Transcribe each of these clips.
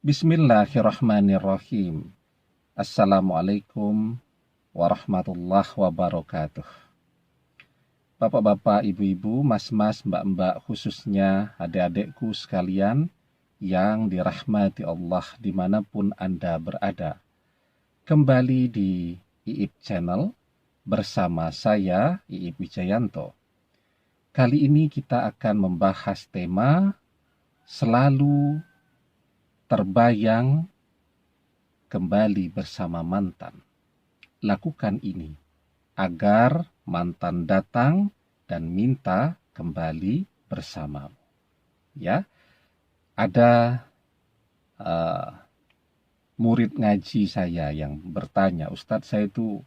Bismillahirrahmanirrahim. Assalamualaikum warahmatullahi wabarakatuh. Bapak-bapak, ibu-ibu, mas-mas, mbak-mbak, khususnya adik-adikku sekalian yang dirahmati Allah dimanapun Anda berada. Kembali di IIP Channel bersama saya, IIP Wijayanto. Kali ini kita akan membahas tema selalu terbayang kembali bersama mantan. Lakukan ini agar mantan datang dan minta kembali bersamamu. Ya, ada murid ngaji saya yang bertanya, Ustadz, saya itu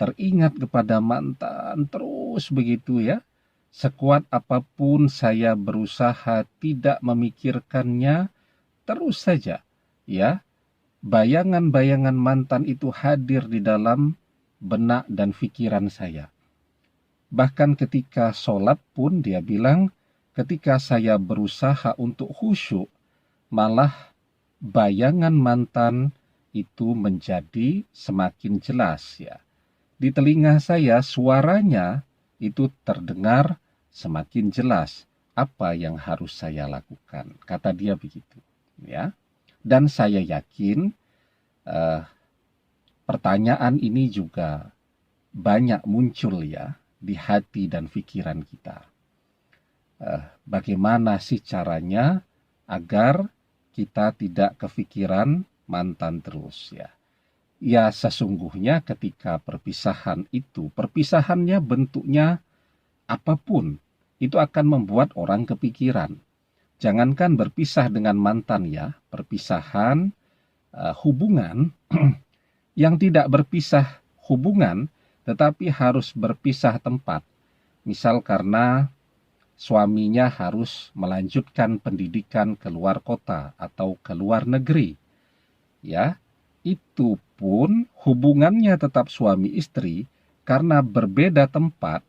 teringat kepada mantan terus begitu ya. Sekuat apapun saya berusaha tidak memikirkannya, terus saja ya bayangan-bayangan mantan itu hadir di dalam benak dan pikiran saya. Bahkan ketika sholat pun dia bilang, ketika saya berusaha untuk khusyuk, malah bayangan mantan itu menjadi semakin jelas ya. Di telinga saya suaranya itu terdengar semakin jelas apa yang harus saya lakukan. Kata dia begitu ya. Dan saya yakin pertanyaan ini juga banyak muncul ya di hati dan pikiran kita. Bagaimana sih caranya agar kita tidak kepikiran mantan terus ya? Ya sesungguhnya ketika perpisahan itu, perpisahannya bentuknya apapun, itu akan membuat orang kepikiran. Jangankan berpisah dengan mantan ya, perpisahan hubungan yang tidak berpisah hubungan, tetapi harus berpisah tempat. Misal karena suaminya harus melanjutkan pendidikan ke luar kota atau ke luar negeri. Ya, itu pun hubungannya tetap suami istri, karena berbeda tempat,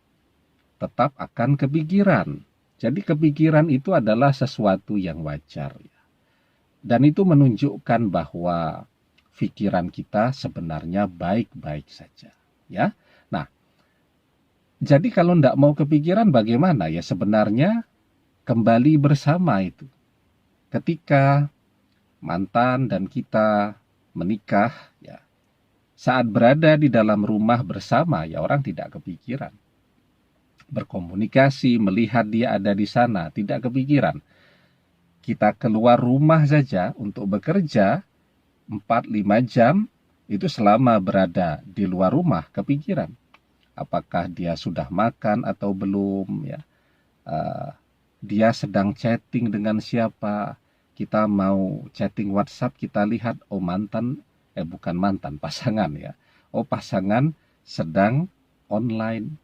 tetap akan kepikiran. Jadi kepikiran itu adalah sesuatu yang wajar. Dan itu menunjukkan bahwa pikiran kita sebenarnya baik-baik saja. Ya, nah, jadi kalau tidak mau kepikiran bagaimana? Ya sebenarnya kembali bersama itu. Ketika mantan dan kita menikah, ya, saat berada di dalam rumah bersama, ya orang tidak kepikiran. Berkomunikasi, melihat dia ada di sana, tidak kepikiran. Kita keluar rumah saja untuk bekerja 4-5 jam, itu selama berada di luar rumah kepikiran. Apakah dia sudah makan atau belum, ya. Dia sedang chatting dengan siapa. Kita mau chatting WhatsApp, kita lihat, oh mantan, bukan mantan, pasangan ya. Oh pasangan sedang online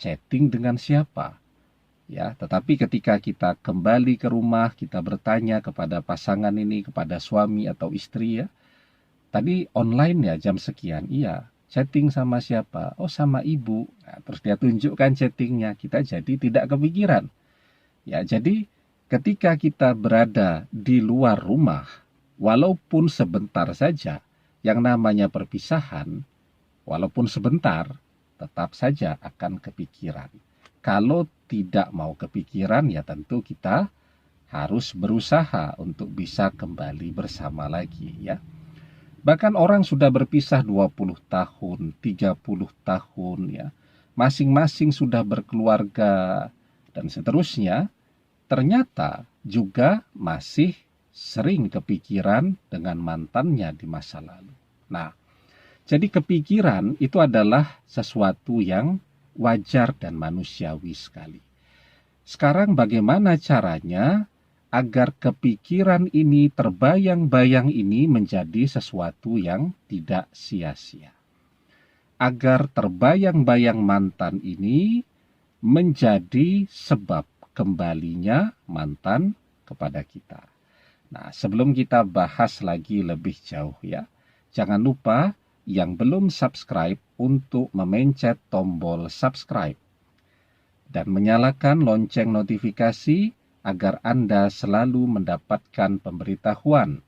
chatting dengan siapa ya. Tetapi ketika kita kembali ke rumah, kita bertanya kepada pasangan ini, kepada suami atau istri ya, tadi online ya jam sekian, iya. Chatting sama siapa? Oh sama ibu. Nah, terus dia tunjukkan chattingnya, kita jadi tidak kepikiran ya. Jadi ketika kita berada di luar rumah, walaupun sebentar saja, yang namanya perpisahan walaupun sebentar tetap saja akan kepikiran. Kalau tidak mau kepikiran, ya tentu kita harus berusaha untuk bisa kembali bersama lagi ya. Bahkan orang sudah berpisah 20 tahun, 30 tahun ya. Masing-masing sudah berkeluarga dan seterusnya, ternyata juga masih sering kepikiran dengan mantannya di masa lalu. Nah, jadi kepikiran itu adalah sesuatu yang wajar dan manusiawi sekali. Sekarang bagaimana caranya agar kepikiran ini, terbayang-bayang ini menjadi sesuatu yang tidak sia-sia? Agar terbayang-bayang mantan ini menjadi sebab kembalinya mantan kepada kita. Nah, sebelum kita bahas lagi lebih jauh ya, jangan lupa yang belum subscribe untuk memencet tombol subscribe dan menyalakan lonceng notifikasi agar Anda selalu mendapatkan pemberitahuan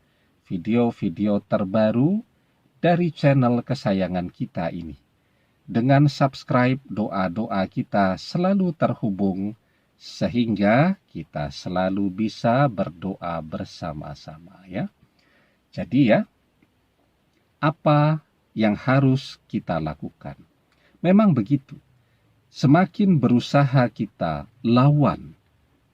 video-video terbaru dari channel kesayangan kita ini. Dengan subscribe, doa-doa kita selalu terhubung sehingga kita selalu bisa berdoa bersama-sama ya. Jadi ya, apa yang harus kita lakukan? Memang begitu. Semakin berusaha kita lawan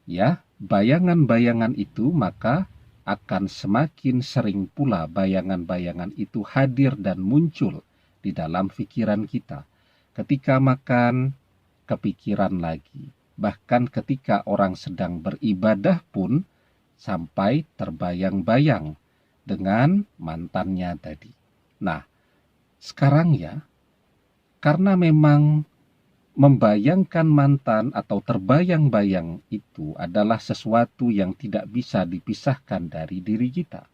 ya bayangan-bayangan itu, maka akan semakin sering pula bayangan-bayangan itu hadir dan muncul di dalam pikiran kita. Ketika makan, kepikiran lagi. Bahkan ketika orang sedang beribadah pun sampai terbayang-bayang dengan mantannya tadi. Nah, sekarang ya, karena memang membayangkan mantan atau terbayang-bayang itu adalah sesuatu yang tidak bisa dipisahkan dari diri kita.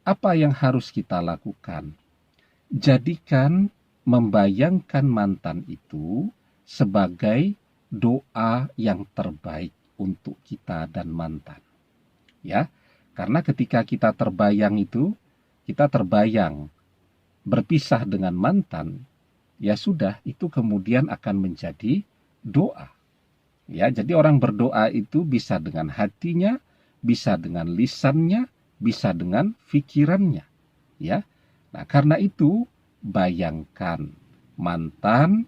Apa yang harus kita lakukan? Jadikan membayangkan mantan itu sebagai doa yang terbaik untuk kita dan mantan. Ya, karena ketika kita terbayang itu, kita terbayang berpisah dengan mantan, ya sudah, itu kemudian akan menjadi doa. Ya, jadi orang berdoa itu bisa dengan hatinya, bisa dengan lisannya, bisa dengan pikirannya. Ya. Nah, karena itu bayangkan mantan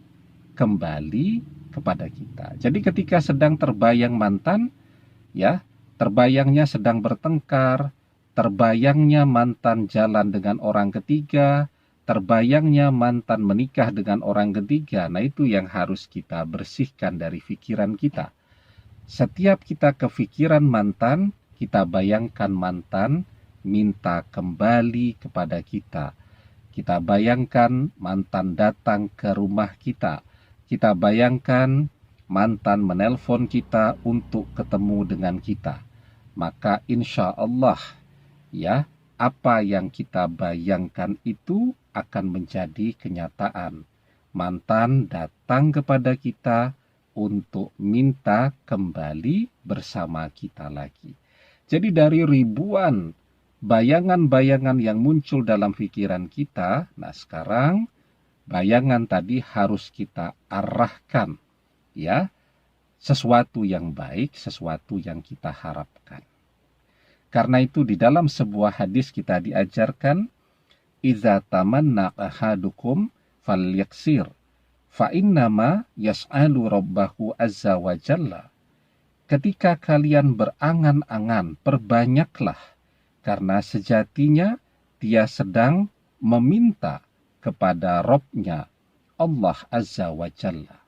kembali kepada kita. Jadi ketika sedang terbayang mantan, ya, terbayangnya sedang bertengkar, terbayangnya mantan jalan dengan orang ketiga, terbayangnya mantan menikah dengan orang ketiga. Nah, itu yang harus kita bersihkan dari pikiran kita. Setiap kita kepikiran mantan, kita bayangkan mantan minta kembali kepada kita. Kita bayangkan mantan datang ke rumah kita. Kita bayangkan mantan menelpon kita untuk ketemu dengan kita. Maka insya Allah ya, apa yang kita bayangkan itu akan menjadi kenyataan. Mantan datang kepada kita untuk minta kembali bersama kita lagi. Jadi dari ribuan bayangan-bayangan yang muncul dalam pikiran kita, nah sekarang bayangan tadi harus kita arahkan ya, sesuatu yang baik, sesuatu yang kita harapkan. Karena itu di dalam sebuah hadis kita diajarkan, iza tamanna ahadukum falyaksir fa innama yas'alu rabbahu azza wa jalla. Ketika kalian berangan-angan, perbanyaklah, karena sejatinya dia sedang meminta kepada Rabb-nya, Allah azza wa jalla.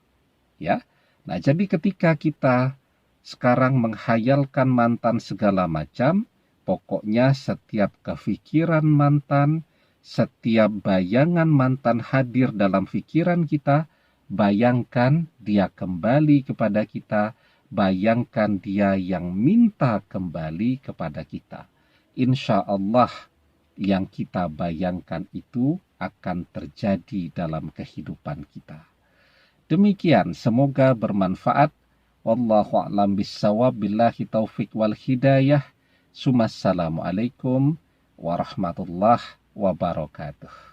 Ya. Nah, jadi ketika kita sekarang menghayalkan mantan segala macam, pokoknya setiap kefikiran mantan, setiap bayangan mantan hadir dalam pikiran kita, bayangkan dia kembali kepada kita, bayangkan dia yang minta kembali kepada kita. Insya Allah yang kita bayangkan itu akan terjadi dalam kehidupan kita. Demikian, semoga bermanfaat. Wallahu a'lam bissawab, billahi taufik wal hidayah. Assalamualaikum warahmatullahi wabarakatuh.